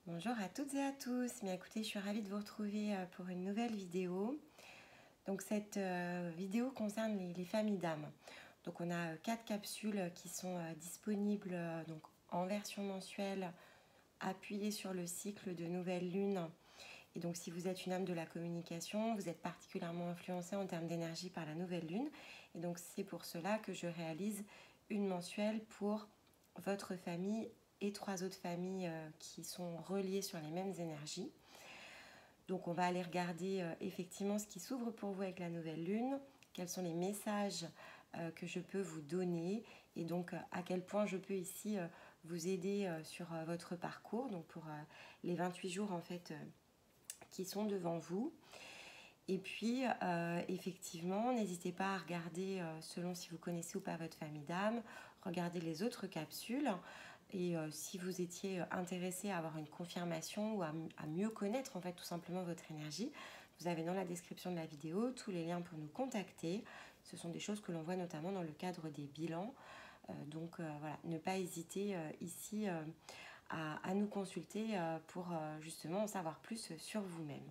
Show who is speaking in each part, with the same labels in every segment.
Speaker 1: Bonjour à toutes et à tous. Bien écoutez, je suis ravie de vous retrouver pour une nouvelle vidéo. Donc cette vidéo concerne les familles d'âmes. Donc on a 4 capsules qui sont disponibles donc en version mensuelle, appuyées sur le cycle de nouvelle lune. Et donc si vous êtes une âme de la communication, vous êtes particulièrement influencé en termes d'énergie par la nouvelle lune. Et donc c'est pour cela que je réalise une mensuelle pour votre famille et 3 autres familles qui sont reliées sur les mêmes énergies. Donc on va aller regarder effectivement ce qui s'ouvre pour vous avec la nouvelle lune, quels sont les messages que je peux vous donner et donc à quel point je peux ici vous aider sur votre parcours, donc pour les 28 jours en fait qui sont devant vous. Et puis effectivement, n'hésitez pas à regarder selon si vous connaissez ou pas votre famille d'âme, regardez les autres capsules. Et si vous étiez intéressé à avoir une confirmation ou à mieux connaître en fait tout simplement votre énergie, vous avez dans la description de la vidéo tous les liens pour nous contacter. Ce sont des choses que l'on voit notamment dans le cadre des bilans. Donc voilà, ne pas hésiter ici à nous consulter pour justement en savoir plus sur vous-même.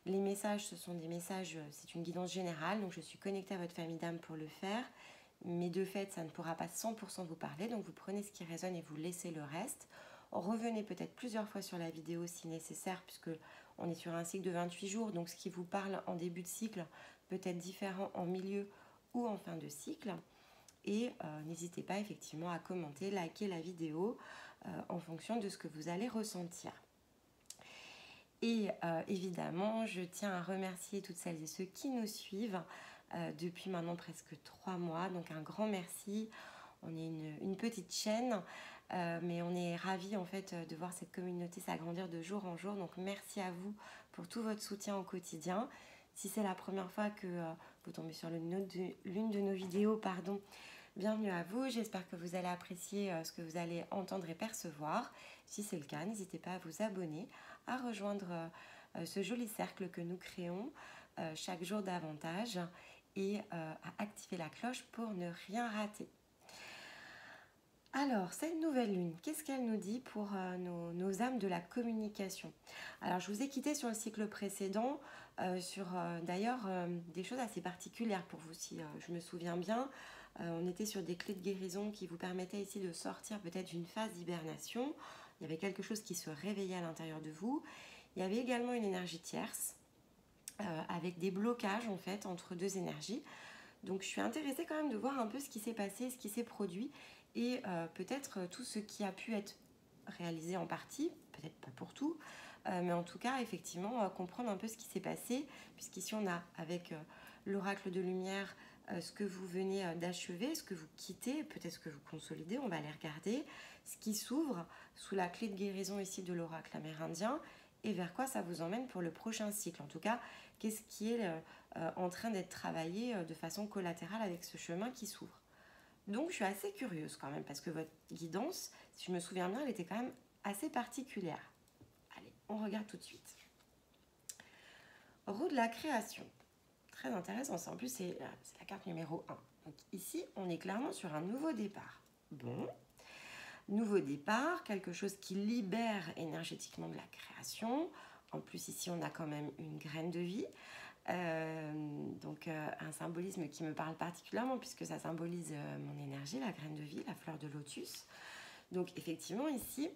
Speaker 1: Les messages, ce sont des messages, c'est une guidance générale, donc je suis connectée à votre famille d'âme pour le faire. Mais de fait, ça ne pourra pas 100% vous parler, donc vous prenez ce qui résonne et vous laissez le reste. Revenez peut-être plusieurs fois sur la vidéo si nécessaire, puisque on est sur un cycle de 28 jours, donc ce qui vous parle en début de cycle peut être différent en milieu ou en fin de cycle. Et n'hésitez pas effectivement à commenter, liker la vidéo en fonction de ce que vous allez ressentir. Et évidemment, je tiens à remercier toutes celles et ceux qui nous suivent depuis maintenant presque 3 mois. Donc un grand merci. On est une petite chaîne, mais on est ravis en fait de voir cette communauté s'agrandir de jour en jour. Donc merci à vous pour tout votre soutien au quotidien. Si c'est la première fois que vous tombez sur l'une de nos vidéos, bienvenue à vous. J'espère que vous allez apprécier ce que vous allez entendre et percevoir. Si c'est le cas, n'hésitez pas à vous abonner, à rejoindre ce joli cercle que nous créons chaque jour davantage et à activer la cloche pour ne rien rater. Alors, cette nouvelle lune, qu'est-ce qu'elle nous dit pour nos âmes de la communication? Alors, je vous ai quitté sur le cycle précédent, sur d'ailleurs des choses assez particulières pour vous, si je me souviens bien. On était sur des clés de guérison qui vous permettaient ici de sortir peut-être d'une phase d'hibernation. Il y avait quelque chose qui se réveillait à l'intérieur de vous. Il y avait également une énergie tierce, avec des blocages en fait entre deux énergies. Donc je suis intéressée quand même de voir un peu ce qui s'est passé, ce qui s'est produit et peut-être tout ce qui a pu être réalisé en partie, peut-être pas pour tout, mais en tout cas effectivement comprendre un peu ce qui s'est passé, puisqu'ici on a avec l'oracle de lumière ce que vous venez d'achever, ce que vous quittez, peut-être ce que vous consolidez, on va aller regarder ce qui s'ouvre sous la clé de guérison ici de l'oracle amérindien et vers quoi ça vous emmène pour le prochain cycle. En tout cas, qu'est-ce qui est en train d'être travaillé de façon collatérale avec ce chemin qui s'ouvre. Donc je suis assez curieuse quand même parce que votre guidance, si je me souviens bien, elle était quand même assez particulière. Allez, on regarde tout de suite. Roue de la création. Très intéressant, ça en plus c'est la carte numéro 1. Donc ici, on est clairement sur un nouveau départ. Bon, nouveau départ, quelque chose qui libère énergétiquement de la création. En plus ici, on a quand même une graine de vie. Donc un symbolisme qui me parle particulièrement puisque ça symbolise mon énergie, la graine de vie, la fleur de lotus. Donc effectivement ici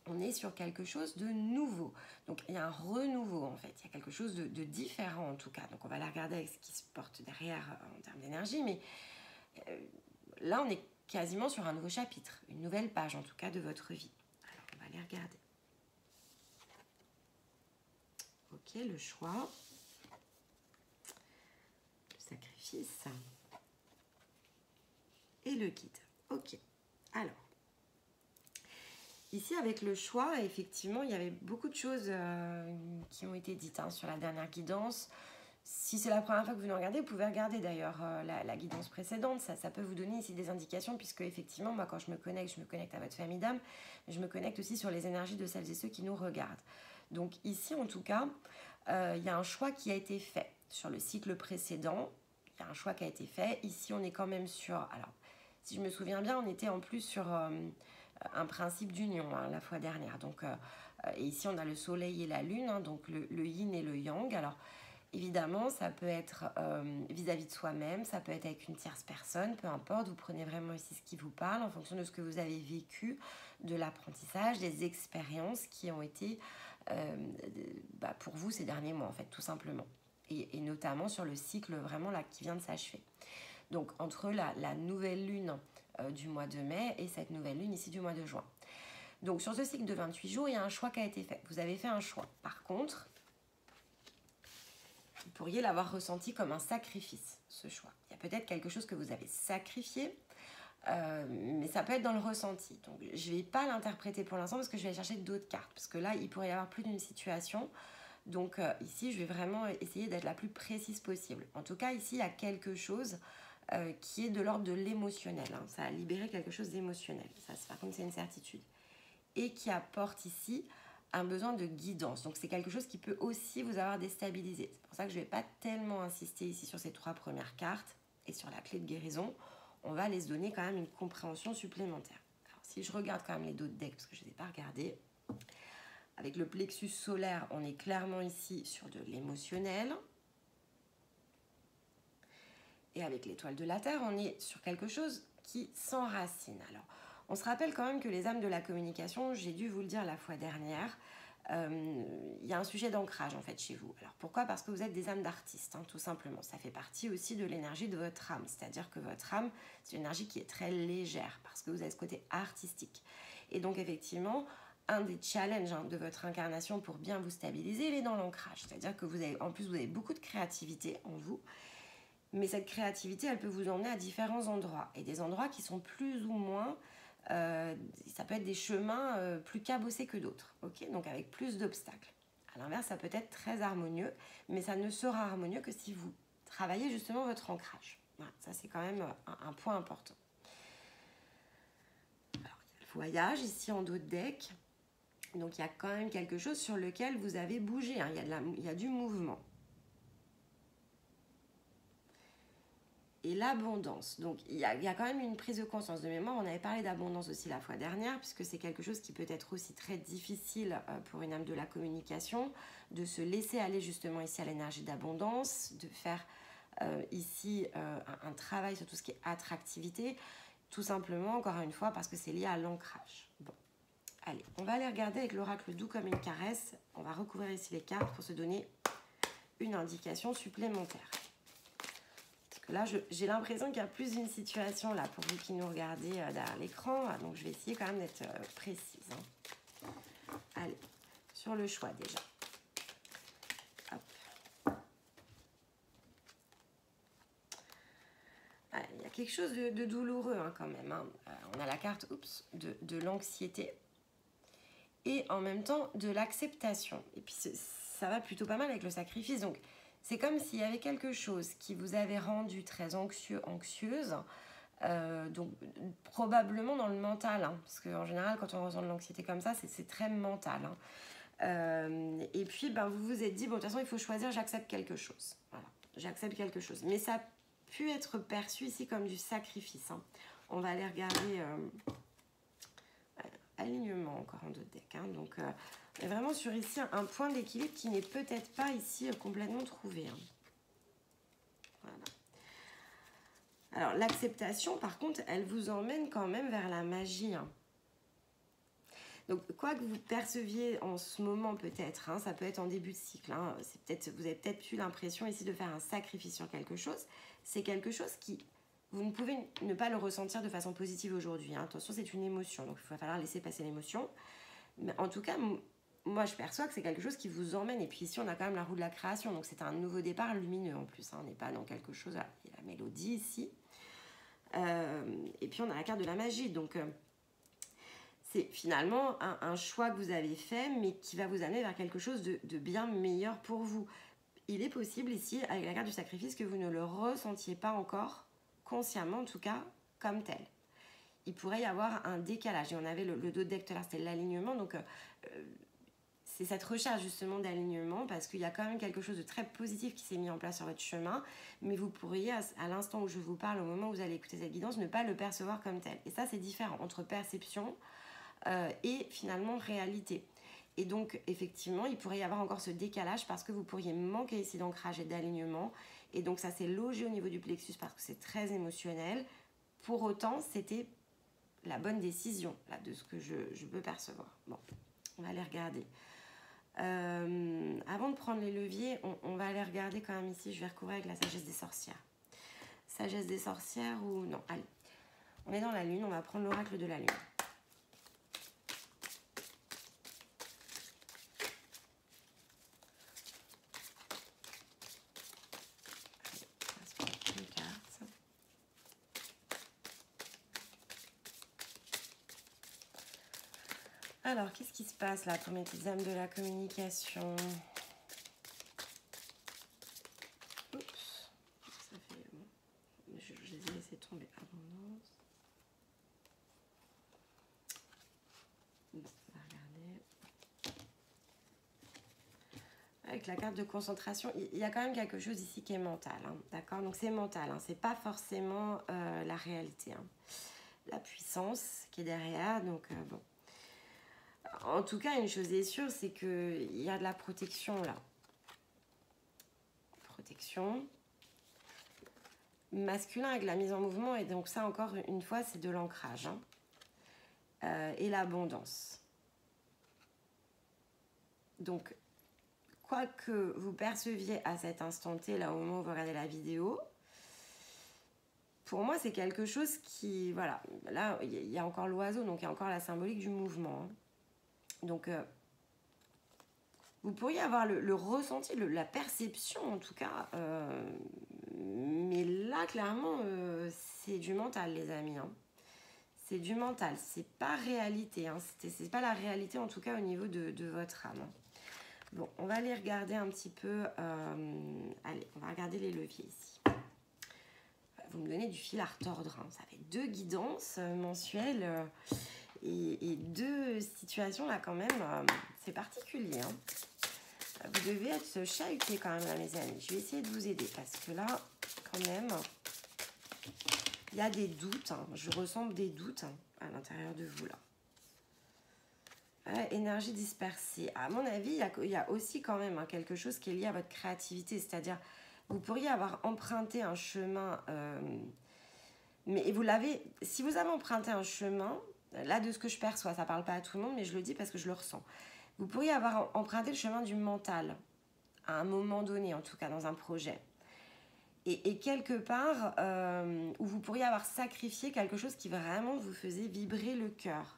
Speaker 1: on est sur quelque chose de nouveau, donc il y a un renouveau en fait, il y a quelque chose de différent en tout cas. Donc on va la regarder avec ce qui se porte derrière en termes d'énergie, mais là on est quasiment sur un nouveau chapitre, une nouvelle page en tout cas de votre vie. Alors on va aller regarder. Ok, le choix, sacrifice et le guide. Ok, alors ici avec le choix, effectivement il y avait beaucoup de choses qui ont été dites sur la dernière guidance. Si c'est la première fois que vous nous regardez, vous pouvez regarder d'ailleurs la guidance précédente, ça peut vous donner ici des indications, puisque effectivement moi quand je me connecte à votre famille d'âme, je me connecte aussi sur les énergies de celles et ceux qui nous regardent. Donc ici en tout cas, il y a un choix qui a été fait sur le cycle précédent. Il y a un choix qui a été fait. Ici, on est quand même sur... Alors, si je me souviens bien, on était en plus sur un principe d'union la fois dernière. Donc, et ici, on a le soleil et la lune, donc le yin et le yang. Alors, évidemment, ça peut être vis-à-vis de soi-même, ça peut être avec une tierce personne, peu importe. Vous prenez vraiment ici ce qui vous parle en fonction de ce que vous avez vécu, de l'apprentissage, des expériences qui ont été pour vous ces derniers mois, en fait, tout simplement. Et notamment sur le cycle vraiment là qui vient de s'achever. Donc, entre la nouvelle lune du mois de mai et cette nouvelle lune ici du mois de juin. Donc, sur ce cycle de 28 jours, il y a un choix qui a été fait. Vous avez fait un choix. Par contre, vous pourriez l'avoir ressenti comme un sacrifice, ce choix. Il y a peut-être quelque chose que vous avez sacrifié, mais ça peut être dans le ressenti. Donc, je ne vais pas l'interpréter pour l'instant parce que je vais aller chercher d'autres cartes. Parce que là, il pourrait y avoir plus d'une situation. Donc, ici, je vais vraiment essayer d'être la plus précise possible. En tout cas, ici, il y a quelque chose qui est de l'ordre de l'émotionnel. Ça a libéré quelque chose d'émotionnel. Ça, par contre, c'est une certitude. Et qui apporte ici un besoin de guidance. Donc, c'est quelque chose qui peut aussi vous avoir déstabilisé. C'est pour ça que je ne vais pas tellement insister ici sur ces 3 premières cartes et sur la clé de guérison. On va les donner quand même une compréhension supplémentaire. Alors, si je regarde quand même les d'autres decks, parce que je ne les ai pas regardés, avec le plexus solaire, on est clairement ici sur de l'émotionnel. Et avec l'étoile de la Terre, on est sur quelque chose qui s'enracine. Alors, on se rappelle quand même que les âmes de la communication, j'ai dû vous le dire la fois dernière, il y a un sujet d'ancrage en fait chez vous. Alors pourquoi? Parce que vous êtes des âmes d'artistes, tout simplement. Ça fait partie aussi de l'énergie de votre âme. C'est-à-dire que votre âme, c'est une énergie qui est très légère parce que vous avez ce côté artistique. Et donc effectivement, un des challenges de votre incarnation pour bien vous stabiliser, il est dans l'ancrage. C'est-à-dire que vous avez beaucoup de créativité en vous. Mais cette créativité, elle peut vous emmener à différents endroits. Et des endroits qui sont plus ou moins... ça peut être des chemins plus cabossés que d'autres. Okay, donc avec plus d'obstacles. À l'inverse, ça peut être très harmonieux. Mais ça ne sera harmonieux que si vous travaillez justement votre ancrage. Voilà, ça, c'est quand même un point important. Alors, il y a le voyage ici en dos de deck. Donc, il y a quand même quelque chose sur lequel vous avez bougé. Il y a du mouvement. Et l'abondance. Donc, il y a quand même une prise de conscience de mémoire. On avait parlé d'abondance aussi la fois dernière, puisque c'est quelque chose qui peut être aussi très difficile pour une âme de la communication, de se laisser aller justement ici à l'énergie d'abondance, de faire ici un travail sur tout ce qui est attractivité, tout simplement, encore une fois, parce que c'est lié à l'ancrage. Bon, allez, on va aller regarder avec l'oracle doux comme une caresse. On va recouvrir ici les cartes pour se donner une indication supplémentaire. Là, j'ai l'impression qu'il y a plus d'une situation là pour vous qui nous regardez derrière l'écran. Donc, je vais essayer quand même d'être précise. Allez, sur le choix déjà. Hop. Allez, il y a quelque chose de douloureux quand même. On a la carte de l'anxiété et en même temps de l'acceptation. Et puis, ça va plutôt pas mal avec le sacrifice. Donc, c'est comme s'il y avait quelque chose qui vous avait rendu très anxieuse, donc probablement dans le mental, parce qu'en général, quand on ressent de l'anxiété comme ça, c'est très mental. Et puis, vous vous êtes dit, bon, de toute façon, il faut choisir, j'accepte quelque chose. Voilà, j'accepte quelque chose. Mais ça a pu être perçu ici comme du sacrifice. On va aller regarder alignement encore en deux decks. Donc, on est vraiment sur ici un point d'équilibre qui n'est peut-être pas ici complètement trouvé. Voilà. Alors, l'acceptation, par contre, elle vous emmène quand même vers la magie. Donc, quoi que vous perceviez en ce moment peut-être, ça peut être en début de cycle, vous avez peut-être eu l'impression ici de faire un sacrifice sur quelque chose. C'est quelque chose qui... Vous ne pouvez ne pas le ressentir de façon positive aujourd'hui. Attention, c'est une émotion, donc il va falloir laisser passer l'émotion. Mais en tout cas, moi, je perçois que c'est quelque chose qui vous emmène. Et puis ici, on a quand même la roue de la création. Donc, c'est un nouveau départ lumineux en plus. On n'est pas dans quelque chose... Il y a la mélodie ici. Et puis, on a la carte de la magie. Donc, c'est finalement un choix que vous avez fait, mais qui va vous amener vers quelque chose de bien meilleur pour vous. Il est possible ici, avec la carte du sacrifice, que vous ne le ressentiez pas encore, consciemment en tout cas, comme tel. Il pourrait y avoir un décalage. Et on avait le dos de deck tout à l'heure, c'était l'alignement. Donc, c'est cette recherche justement d'alignement parce qu'il y a quand même quelque chose de très positif qui s'est mis en place sur votre chemin. Mais vous pourriez, à l'instant où je vous parle, au moment où vous allez écouter cette guidance, ne pas le percevoir comme tel. Et ça, c'est différent entre perception, et finalement réalité. Et donc, effectivement, il pourrait y avoir encore ce décalage parce que vous pourriez manquer ici d'ancrage et d'alignement. Et donc, ça s'est logé au niveau du plexus parce que c'est très émotionnel. Pour autant, c'était la bonne décision, là, de ce que je peux percevoir. Bon, on va aller regarder. Avant de prendre les leviers, on va aller regarder quand même ici. Je vais recouvrir avec la sagesse des sorcières. Sagesse des sorcières ou non, allez. On est dans la lune, on va prendre l'oracle de la lune. Alors, qu'est-ce qui se passe là pour mes petites âmes de la communication? Oups, ça fait... Bon. Je les ai laissés tomber. Abondance. Bon, on va regarder. Avec la carte de concentration, il y a quand même quelque chose ici qui est mental. Hein, d'accord? Donc, c'est mental. Hein, c'est pas forcément la réalité. Hein. La puissance qui est derrière. Donc, bon. En tout cas, une chose est sûre, c'est qu'il y a de la protection là. Protection. Masculin avec la mise en mouvement. Et donc ça, encore une fois, c'est de l'ancrage. Hein. Et l'abondance. Donc, quoi que vous perceviez à cet instant T, là au moment où vous regardez la vidéo, pour moi, c'est quelque chose qui... Voilà, là, il y a encore l'oiseau, donc il y a encore la symbolique du mouvement. Hein. Donc, vous pourriez avoir le ressenti, la perception en tout cas. Mais là, clairement, c'est du mental, les amis. Hein. C'est du mental, c'est pas réalité. Hein. C'est pas la réalité, en tout cas, au niveau de votre âme. Bon, on va aller regarder un petit peu... allez, on va regarder les leviers ici. Vous me donnez du fil à retordre. Hein. Ça fait 2 guidances mensuelles... Et 2 situations là quand même, c'est particulier. Hein. Vous devez être chahuté quand même là mes amis. Je vais essayer de vous aider parce que là quand même, il y a des doutes. Hein. Je ressens des doutes hein, à l'intérieur de vous là. Énergie dispersée. À mon avis, il y a aussi quand même hein, quelque chose qui est lié à votre créativité. C'est-à-dire, vous pourriez avoir emprunté un chemin, mais vous l'avez... Si vous avez emprunté un chemin... Là, de ce que je perçois, ça ne parle pas à tout le monde, mais je le dis parce que je le ressens. Vous pourriez avoir emprunté le chemin du mental, à un moment donné, en tout cas, dans un projet. Et quelque part, où vous pourriez avoir sacrifié quelque chose qui vraiment vous faisait vibrer le cœur.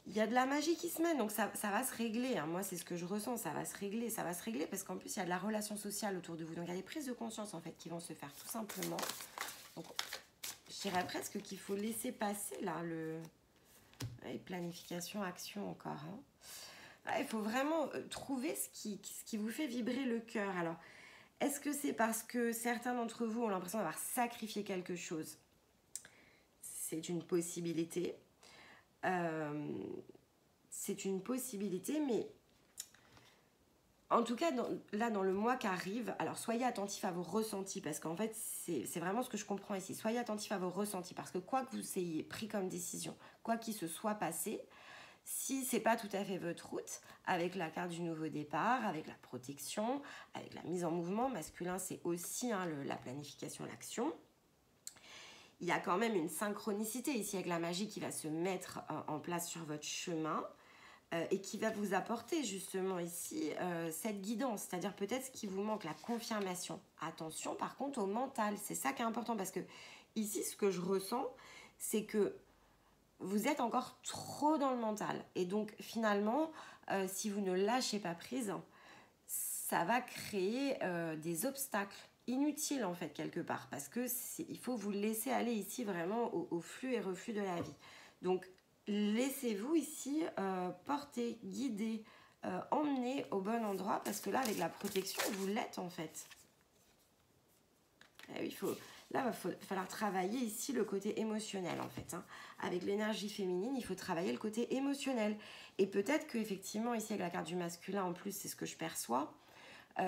Speaker 1: Il y a de la magie qui se mène, donc ça va se régler. Hein. Moi, c'est ce que je ressens, ça va se régler parce qu'en plus, il y a de la relation sociale autour de vous. Donc, il y a des prises de conscience, en fait, qui vont se faire tout simplement. Donc, je dirais presque qu'il faut laisser passer là et planification, action encore. Hein. Il faut vraiment trouver ce qui vous fait vibrer le cœur. Alors, est-ce que c'est parce que certains d'entre vous ont l'impression d'avoir sacrifié quelque chose? C'est une possibilité. C'est une possibilité, mais en tout cas, là, dans le mois qui arrive, alors soyez attentifs à vos ressentis, parce qu'en fait, c'est vraiment ce que je comprends ici. Soyez attentifs à vos ressentis, parce que quoi que vous ayez pris comme décision, quoi qu'il se soit passé, si ce n'est pas tout à fait votre route, avec la carte du nouveau départ, avec la protection, avec la mise en mouvement, masculin, c'est aussi hein, la planification, l'action. Il y a quand même une synchronicité ici avec la magie qui va se mettre en place sur votre chemin. Et qui va vous apporter justement ici cette guidance, c'est-à-dire peut-être ce qui vous manque, la confirmation. Attention par contre au mental, c'est ça qui est important parce que ici ce que je ressens, c'est que vous êtes encore trop dans le mental. Et donc finalement, si vous ne lâchez pas prise, ça va créer des obstacles inutiles en fait quelque part parce que il faut vous laisser aller ici vraiment au flux et reflux de la vie. Donc laissez-vous ici porter, guider, emmener au bon endroit parce que là, avec la protection, vous l'êtes en fait. Et là, il va falloir travailler ici le côté émotionnel en fait. Hein. Avec l'énergie féminine, il faut travailler le côté émotionnel. Et peut-être qu'effectivement, ici avec la carte du masculin, en plus, c'est ce que je perçois,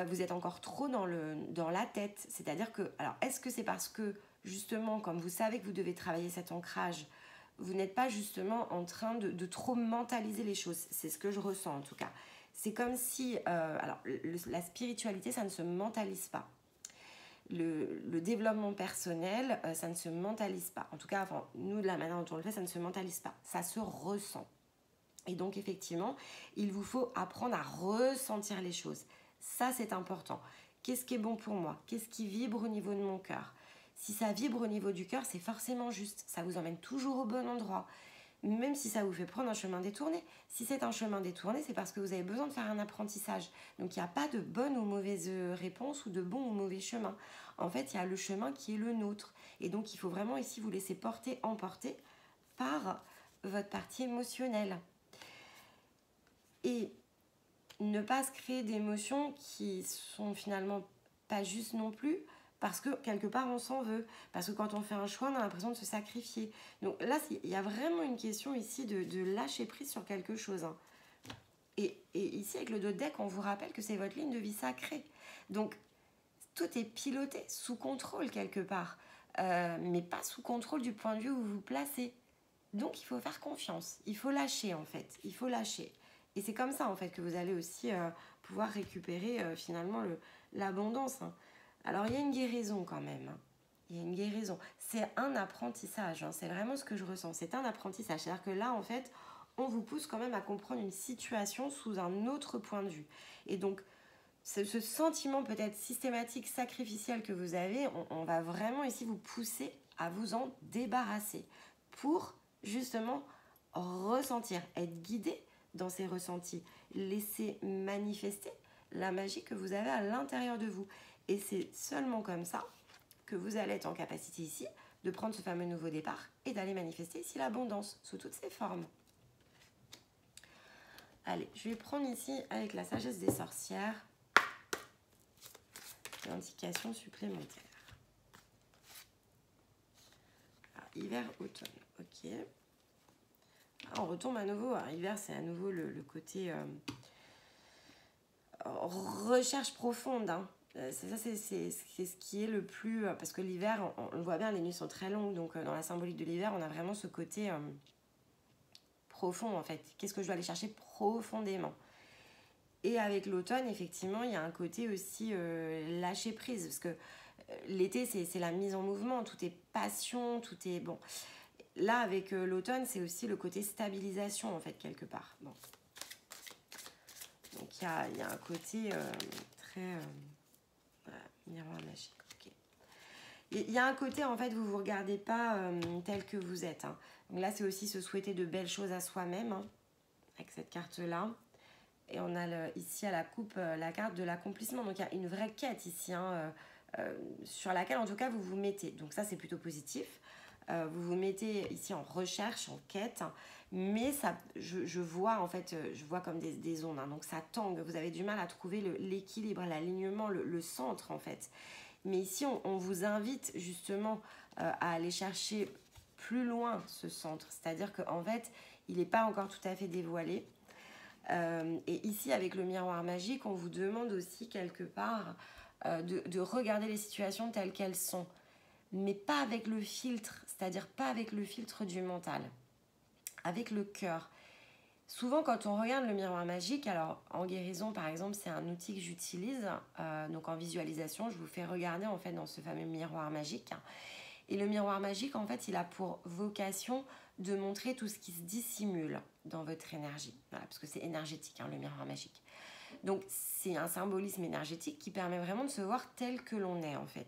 Speaker 1: vous êtes encore trop dans la tête. C'est-à-dire que, alors, est-ce que c'est parce que justement, comme vous savez que vous devez travailler cet ancrage, vous n'êtes pas justement en train de trop mentaliser les choses. C'est ce que je ressens en tout cas. C'est comme si, alors la spiritualité, ça ne se mentalise pas. Le développement personnel, ça ne se mentalise pas. En tout cas, enfin, nous, de la manière dont on le fait, ça ne se mentalise pas. Ça se ressent. Et donc, effectivement, il vous faut apprendre à ressentir les choses. Ça, c'est important. Qu'est-ce qui est bon pour moi? Qu'est-ce qui vibre au niveau de mon cœur? Si ça vibre au niveau du cœur, c'est forcément juste. Ça vous emmène toujours au bon endroit. Même si ça vous fait prendre un chemin détourné. Si c'est un chemin détourné, c'est parce que vous avez besoin de faire un apprentissage. Donc, il n'y a pas de bonne ou mauvaise réponse ou de bon ou mauvais chemin. En fait, il y a le chemin qui est le nôtre. Et donc, il faut vraiment ici vous laisser emporter par votre partie émotionnelle. Et ne pas se créer d'émotions qui sont finalement pas justes non plus, parce que quelque part on s'en veut, parce que quand on fait un choix on a l'impression de se sacrifier. Donc là il y a vraiment une question ici de lâcher prise sur quelque chose, hein. Et ici avec le dos de deck on vous rappelle que c'est votre ligne de vie sacrée, donc tout est piloté sous contrôle quelque part, mais pas sous contrôle du point de vue où vous vous placez. Donc il faut faire confiance, il faut lâcher en fait, il faut lâcher. Et c'est comme ça en fait que vous allez aussi pouvoir récupérer finalement l'abondance, hein. Alors il y a une guérison quand même, hein. Il y a une guérison. C'est un apprentissage, hein. C'est vraiment ce que je ressens. C'est un apprentissage. C'est-à-dire que là en fait, on vous pousse quand même à comprendre une situation sous un autre point de vue. Et donc ce sentiment peut-être systématique, sacrificiel que vous avez, on va vraiment ici vous pousser à vous en débarrasser pour justement ressentir, être guidé dans ces ressentis, laisser manifester la magie que vous avez à l'intérieur de vous. Et c'est seulement comme ça que vous allez être en capacité ici de prendre ce fameux nouveau départ et d'aller manifester ici l'abondance sous toutes ses formes. Allez, je vais prendre ici avec la sagesse des sorcières l'indication supplémentaire. Alors, hiver, automne, ok. Ah, on retombe à nouveau. Alors, hiver, c'est à nouveau le côté recherche profonde, hein. C'est ce qui est le plus... parce que l'hiver, on le voit bien, les nuits sont très longues. Donc, dans la symbolique de l'hiver, on a vraiment ce côté profond, en fait. Qu'est-ce que je dois aller chercher profondément? Et avec l'automne, effectivement, il y a un côté aussi lâcher prise. Parce que l'été, c'est la mise en mouvement. Tout est passion, tout est... Bon. Là, avec l'automne, c'est aussi le côté stabilisation, en fait, quelque part. Bon. Donc, il y a un côté très... voilà, miroir magique. Okay. Il y a un côté, en fait, vous ne vous regardez pas tel que vous êtes, hein. Donc là, c'est aussi se souhaiter de belles choses à soi-même, hein, avec cette carte-là. Et on a ici à la coupe la carte de l'accomplissement. Donc, il y a une vraie quête ici, hein, sur laquelle, en tout cas, vous vous mettez. Donc, ça, c'est plutôt positif. Vous vous mettez ici en recherche, en quête, mais ça, je vois en fait, je vois comme des ondes, hein, donc ça tangue, vous avez du mal à trouver l'équilibre, l'alignement, le centre en fait. Mais ici, on vous invite justement à aller chercher plus loin ce centre, c'est-à-dire qu'en fait, il n'est pas encore tout à fait dévoilé. Et ici, avec le miroir magique, on vous demande aussi quelque part de regarder les situations telles qu'elles sont, mais pas avec le filtre, c'est-à-dire pas avec le filtre du mental, avec le cœur. Souvent, quand on regarde le miroir magique, alors en guérison par exemple, c'est un outil que j'utilise, donc en visualisation, je vous fais regarder en fait dans ce fameux miroir magique. Et le miroir magique, en fait, il a pour vocation de montrer tout ce qui se dissimule dans votre énergie. Voilà, parce que c'est énergétique, hein, le miroir magique. Donc, c'est un symbolisme énergétique qui permet vraiment de se voir tel que l'on est, en fait.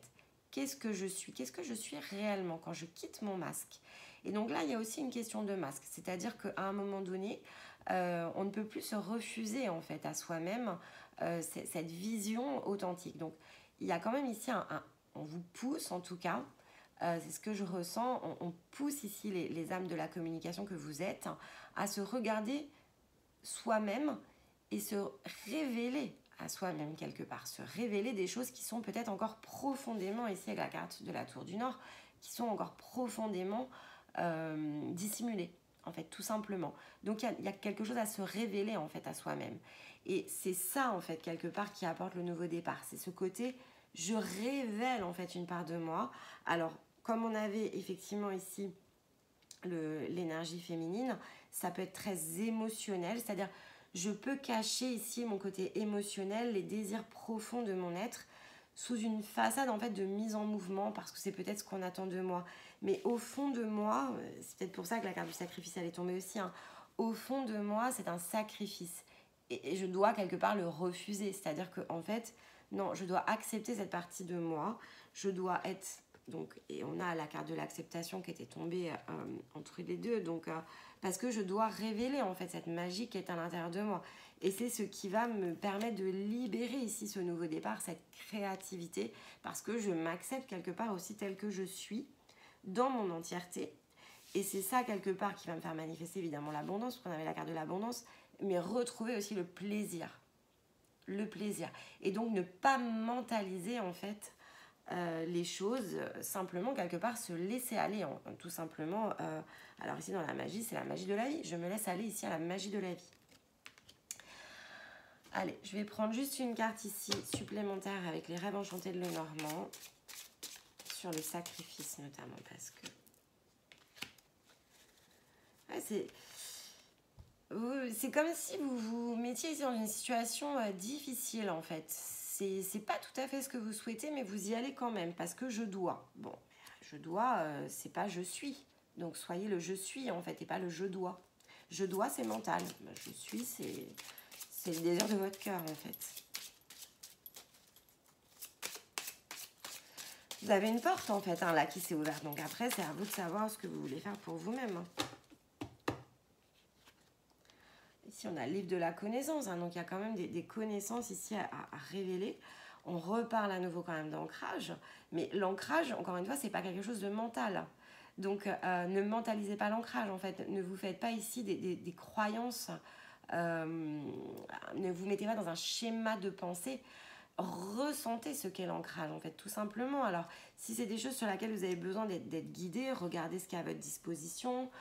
Speaker 1: Qu'est-ce que je suis? Qu'est-ce que je suis réellement quand je quitte mon masque? Et donc là, il y a aussi une question de masque. C'est-à-dire qu'à un moment donné, on ne peut plus se refuser, en fait, à soi-même cette vision authentique. Donc, il y a quand même ici on vous pousse, en tout cas, c'est ce que je ressens, on pousse ici les âmes de la communication que vous êtes à se regarder soi-même et se révéler à soi-même quelque part, se révéler des choses qui sont peut-être encore profondément, ici avec la carte de la Tour du Nord, qui sont encore profondément dissimulées, en fait, tout simplement. Donc il y a quelque chose à se révéler en fait à soi-même. Et c'est ça en fait quelque part qui apporte le nouveau départ, c'est ce côté je révèle en fait une part de moi. Alors comme on avait effectivement ici l'énergie féminine, ça peut être très émotionnel, c'est-à-dire je peux cacher ici mon côté émotionnel, les désirs profonds de mon être, sous une façade en fait de mise en mouvement, parce que c'est peut-être ce qu'on attend de moi. Mais au fond de moi, c'est peut-être pour ça que la carte du sacrifice elle est tombée aussi, hein, au fond de moi c'est un sacrifice. Et je dois quelque part le refuser, c'est-à-dire que en fait, non, je dois accepter cette partie de moi, je dois être... Donc, et on a la carte de l'acceptation qui était tombée entre les deux, donc parce que je dois révéler en fait cette magie qui est à l'intérieur de moi. Et c'est ce qui va me permettre de libérer ici ce nouveau départ, cette créativité, parce que je m'accepte quelque part aussi tel que je suis, dans mon entièreté. Et c'est ça quelque part qui va me faire manifester évidemment l'abondance, parce qu'on avait la carte de l'abondance, mais retrouver aussi le plaisir. Le plaisir. Et donc ne pas mentaliser en fait les choses, simplement quelque part se laisser aller, tout simplement. Alors ici dans la magie, c'est la magie de la vie. Je me laisse aller ici à la magie de la vie. Allez, je vais prendre juste une carte ici supplémentaire avec les rêves enchantés de Lenormand, sur le sacrifice notamment, parce que ouais, c'est comme si vous vous mettiez ici dans une situation difficile en fait. C'est pas tout à fait ce que vous souhaitez, mais vous y allez quand même, parce que je dois. Bon, je dois, c'est pas je suis. Donc soyez le je suis en fait, et pas le je dois. Je dois, c'est mental. Je suis, c'est le désir de votre cœur en fait. Vous avez une porte en fait, hein, là, qui s'est ouverte. Donc après, c'est à vous de savoir ce que vous voulez faire pour vous-même. Hein. Ici, on a le livre de la connaissance, hein, donc il y a quand même des connaissances ici à révéler. On reparle à nouveau quand même d'ancrage, mais l'ancrage, encore une fois, c'est pas quelque chose de mental. Donc, ne mentalisez pas l'ancrage, en fait. Ne vous faites pas ici des croyances, ne vous mettez pas dans un schéma de pensée. Ressentez ce qu'est l'ancrage, en fait, tout simplement. Alors, si c'est des choses sur lesquelles vous avez besoin d'être guidé, regardez ce qu'il y a à votre disposition.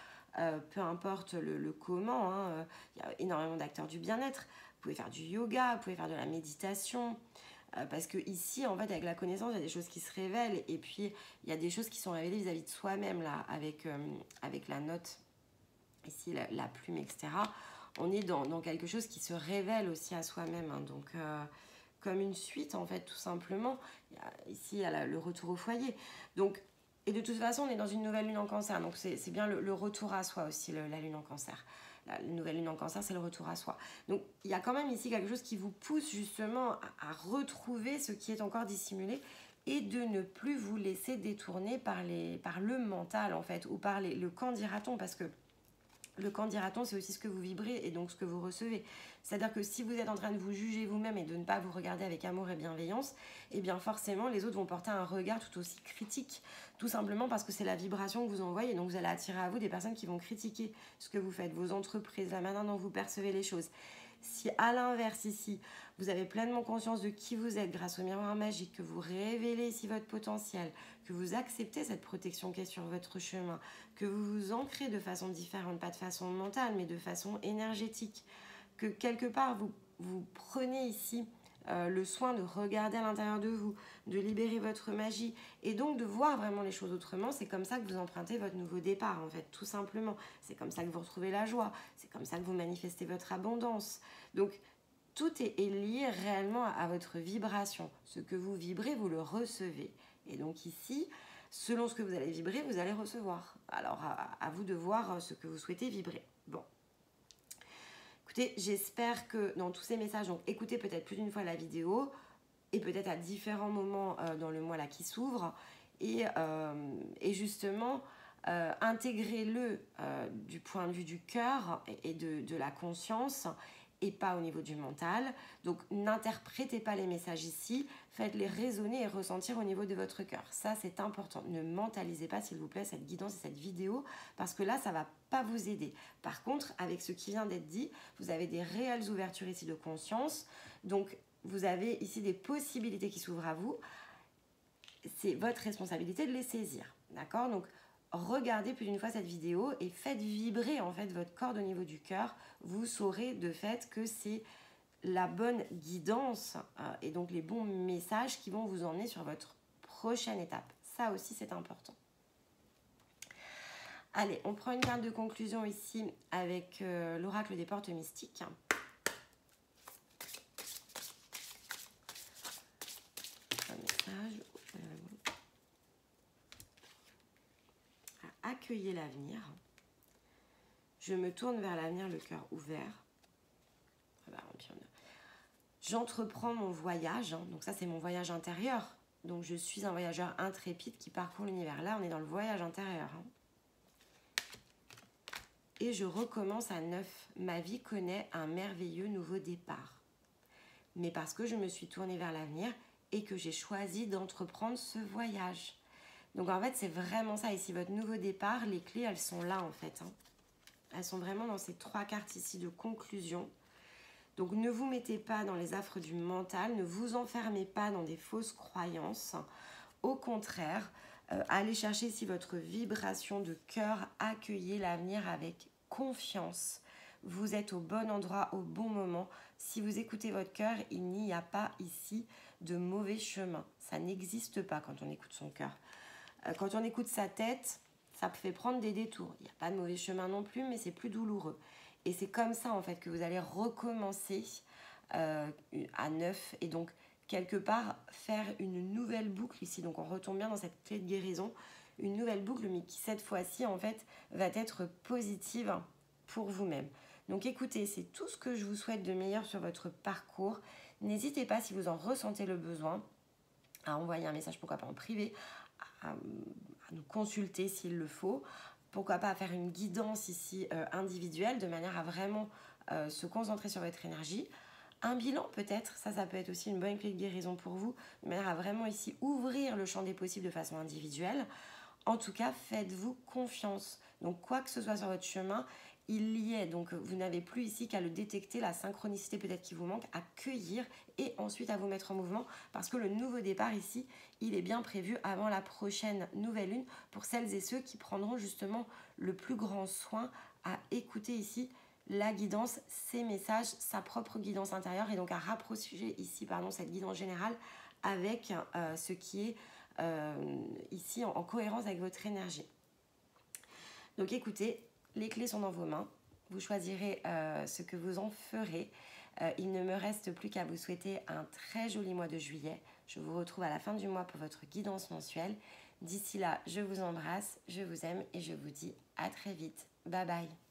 Speaker 1: Peu importe le comment, hein, il y a énormément d'acteurs du bien-être. Vous pouvez faire du yoga, vous pouvez faire de la méditation, parce que ici, en fait, avec la connaissance, il y a des choses qui se révèlent, et puis il y a des choses qui sont révélées vis-à-vis de soi-même, là, avec la note, ici, la plume, etc. On est dans quelque chose qui se révèle aussi à soi-même, hein, donc comme une suite, en fait, tout simplement. Ici, il y a le retour au foyer. Donc, et de toute façon, on est dans une nouvelle lune en cancer. Donc, c'est bien le retour à soi aussi, la lune en cancer. La nouvelle lune en cancer, c'est le retour à soi. Donc, il y a quand même ici quelque chose qui vous pousse justement à retrouver ce qui est encore dissimulé et de ne plus vous laisser détourner par le mental, en fait, ou par le quand dira-t-on, parce que le quand dira-t-on, c'est aussi ce que vous vibrez et donc ce que vous recevez. C'est-à-dire que si vous êtes en train de vous juger vous-même et de ne pas vous regarder avec amour et bienveillance, eh bien forcément, les autres vont porter un regard tout aussi critique. Tout simplement parce que c'est la vibration que vous envoyez. Donc vous allez attirer à vous des personnes qui vont critiquer ce que vous faites, vos entreprises, la manière dont vous percevez les choses. Si à l'inverse ici, vous avez pleinement conscience de qui vous êtes grâce au miroir magique, que vous révélez ici votre potentiel, que vous acceptez cette protection qui est sur votre chemin, que vous vous ancrez de façon différente, pas de façon mentale, mais de façon énergétique, que quelque part vous prenez ici le soin de regarder à l'intérieur de vous, de libérer votre magie et donc de voir vraiment les choses autrement, c'est comme ça que vous empruntez votre nouveau départ en fait, tout simplement. C'est comme ça que vous retrouvez la joie, c'est comme ça que vous manifestez votre abondance. Donc tout est lié réellement à votre vibration. Ce que vous vibrez, vous le recevez. Et donc ici, selon ce que vous allez vibrer, vous allez recevoir. Alors à vous de voir ce que vous souhaitez vibrer. Bon. Écoutez, j'espère que dans tous ces messages, donc écoutez peut-être plus d'une fois la vidéo et peut-être à différents moments dans le mois là qui s'ouvre et justement intégrez-le du point de vue du cœur et de la conscience et pas au niveau du mental. Donc n'interprétez pas les messages ici, faites-les résonner et ressentir au niveau de votre cœur. Ça c'est important. Ne mentalisez pas s'il vous plaît cette guidance et cette vidéo parce que là ça va pas vous aider. Par contre, avec ce qui vient d'être dit, vous avez des réelles ouvertures ici de conscience. Donc vous avez ici des possibilités qui s'ouvrent à vous. C'est votre responsabilité de les saisir. D'accord? Donc regardez plus d'une fois cette vidéo et faites vibrer en fait votre corde au niveau du cœur. Vous saurez de fait que c'est la bonne guidance et donc les bons messages qui vont vous emmener sur votre prochaine étape. Ça aussi c'est important. Allez, on prend une carte de conclusion ici avec l'oracle des portes mystiques. Un message. Accueillez l'avenir. Je me tourne vers l'avenir, le cœur ouvert. J'entreprends mon voyage. Donc ça, c'est mon voyage intérieur. Donc je suis un voyageur intrépide qui parcourt l'univers. Là, on est dans le voyage intérieur. Et je recommence à neuf. Ma vie connaît un merveilleux nouveau départ. Mais parce que je me suis tournée vers l'avenir et que j'ai choisi d'entreprendre ce voyage. Donc en fait, c'est vraiment ça ici, votre nouveau départ. Les clés, elles sont là en fait. Elles sont vraiment dans ces 3 cartes ici de conclusion. Donc ne vous mettez pas dans les affres du mental, ne vous enfermez pas dans des fausses croyances. Au contraire, allez chercher ici votre vibration de cœur, accueillez l'avenir avec confiance. Vous êtes au bon endroit, au bon moment. Si vous écoutez votre cœur, il n'y a pas ici de mauvais chemin. Ça n'existe pas quand on écoute son cœur. Quand on écoute sa tête, ça fait prendre des détours. Il n'y a pas de mauvais chemin non plus, mais c'est plus douloureux. Et c'est comme ça en fait que vous allez recommencer à neuf et donc quelque part faire une nouvelle boucle ici. Donc on retombe bien dans cette clé de guérison, une nouvelle boucle mais qui cette fois-ci en fait va être positive pour vous-même. Donc écoutez, c'est tout ce que je vous souhaite de meilleur sur votre parcours. N'hésitez pas si vous en ressentez le besoin à envoyer un message, pourquoi pas en privé, à nous consulter s'il le faut. Pourquoi pas faire une guidance ici individuelle de manière à vraiment se concentrer sur votre énergie. Un bilan peut-être, ça peut être aussi une bonne clé de guérison pour vous, de manière à vraiment ici ouvrir le champ des possibles de façon individuelle. En tout cas, faites-vous confiance. Donc quoi que ce soit sur votre chemin, il y est. Donc vous n'avez plus ici qu'à le détecter, la synchronicité peut-être qui vous manque, à cueillir et ensuite à vous mettre en mouvement parce que le nouveau départ ici, il est bien prévu avant la prochaine nouvelle lune pour celles et ceux qui prendront justement le plus grand soin à écouter ici la guidance, ses messages, sa propre guidance intérieure et donc à rapprocher ici cette guidance générale avec ce qui est ici en cohérence avec votre énergie. Donc écoutez, les clés sont dans vos mains. Vous choisirez ce que vous en ferez. Il ne me reste plus qu'à vous souhaiter un très joli mois de juillet. Je vous retrouve à la fin du mois pour votre guidance mensuelle. D'ici là, je vous embrasse, je vous aime et je vous dis à très vite. Bye bye.